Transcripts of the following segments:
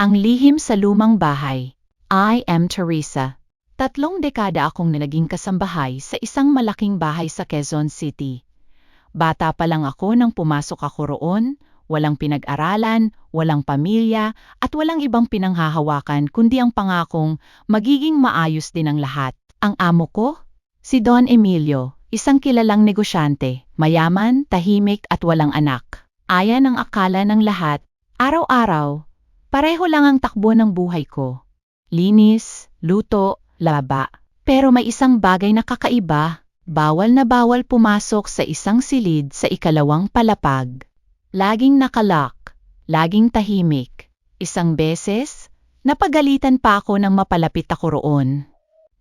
Ang lihim sa lumang bahay. I am Teresa. 3 dekada akong naging kasambahay sa isang malaking bahay sa Quezon City. Bata pa lang ako nang pumasok ako roon, walang pinag-aralan, walang pamilya, at walang ibang pinanghahawakan kundi ang pangakong magiging maayos din ang lahat. Ang amo ko? Si Don Emilio, isang kilalang negosyante, mayaman, tahimik at walang anak. Ayan ang akala ng lahat. Araw-araw, pareho lang ang takbo ng buhay ko. Linis, luto, laba. Pero may isang bagay na kakaiba. Bawal na bawal pumasok sa isang silid sa ikalawang palapag. Laging nakalock, laging tahimik. Isang beses, napagalitan pa ako nang mapalapit ako roon.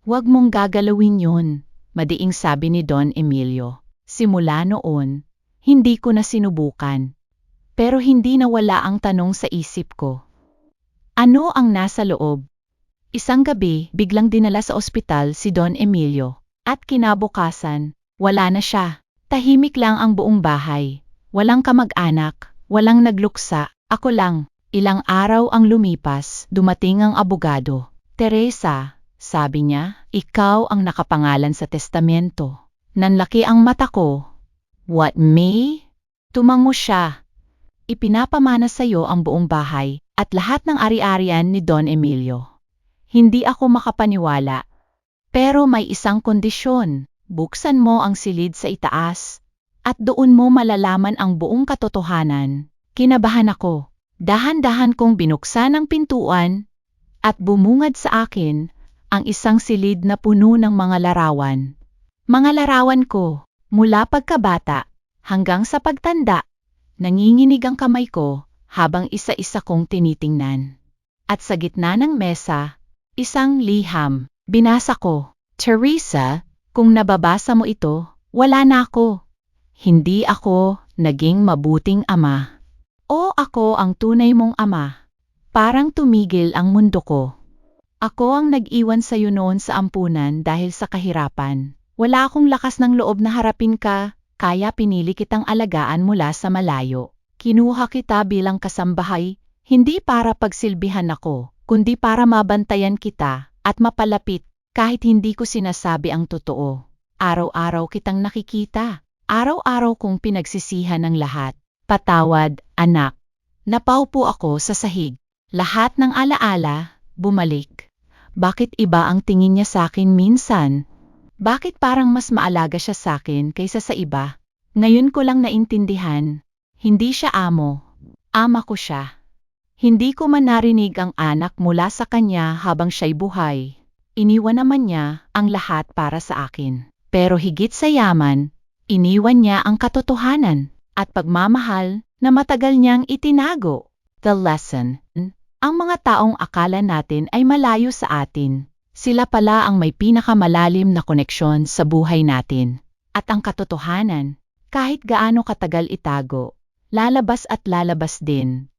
"Huwag mong gagalawin yun," madiing sabi ni Don Emilio. Simula noon, hindi ko na sinubukan. Pero hindi nawala ang tanong sa isip ko. Ano ang nasa loob? Isang gabi, biglang dinala sa ospital si Don Emilio. At kinabukasan, wala na siya. Tahimik lang ang buong bahay. Walang kamag-anak, walang nagluksa, ako lang. Ilang araw ang lumipas, dumating ang abogado. "Teresa," sabi niya, "ikaw ang nakapangalan sa testamento." Nanlaki ang mata ko. "What, me?" Tumango siya. "Ipinapamana sa iyo ang buong bahay at lahat ng ari-arian ni Don Emilio." Hindi ako makapaniwala. Pero may isang kondisyon. Buksan mo ang silid sa itaas at doon mo malalaman ang buong katotohanan. Kinabahan ako. Dahan-dahan kong binuksan ang pintuan at bumungad sa akin ang isang silid na puno ng mga larawan. Mga larawan ko, mula pagkabata hanggang sa pagtanda. Nanginginig ang kamay ko habang isa-isa kong tinitingnan. At sa gitna ng mesa, isang liham. Binasa ko, "Teresa, kung nababasa mo ito, wala na ako. Hindi ako naging mabuting ama. O ako ang tunay mong ama." Parang tumigil ang mundo ko. Ako ang nag-iwan sa iyo noon sa ampunan dahil sa kahirapan. Wala akong lakas ng loob na harapin ka, kaya pinili kitang alagaan mula sa malayo. Kinuha kita bilang kasambahay, hindi para pagsilbihan ako, kundi para mabantayan kita at mapalapit kahit hindi ko sinasabi ang totoo. Araw-araw kitang nakikita, araw-araw kong pinagsisihan ang lahat. Patawad, anak. Napaupo ako sa sahig. Lahat ng alaala, bumalik. Bakit iba ang tingin niya sa akin minsan? Bakit parang mas maalaga siya sa akin kaysa sa iba? Ngayon ko lang naintindihan. Hindi siya amo. Ama ko siya. Hindi ko man narinig ang anak mula sa kanya habang siya'y buhay. Iniwan naman niya ang lahat para sa akin. Pero higit sa yaman, iniwan niya ang katotohanan at pagmamahal na matagal niyang itinago. The lesson. Ang mga taong akala natin ay malayo sa atin, sila pala ang may pinakamalalim na koneksyon sa buhay natin. At ang katotohanan, kahit gaano katagal itago, lalabas at lalabas din.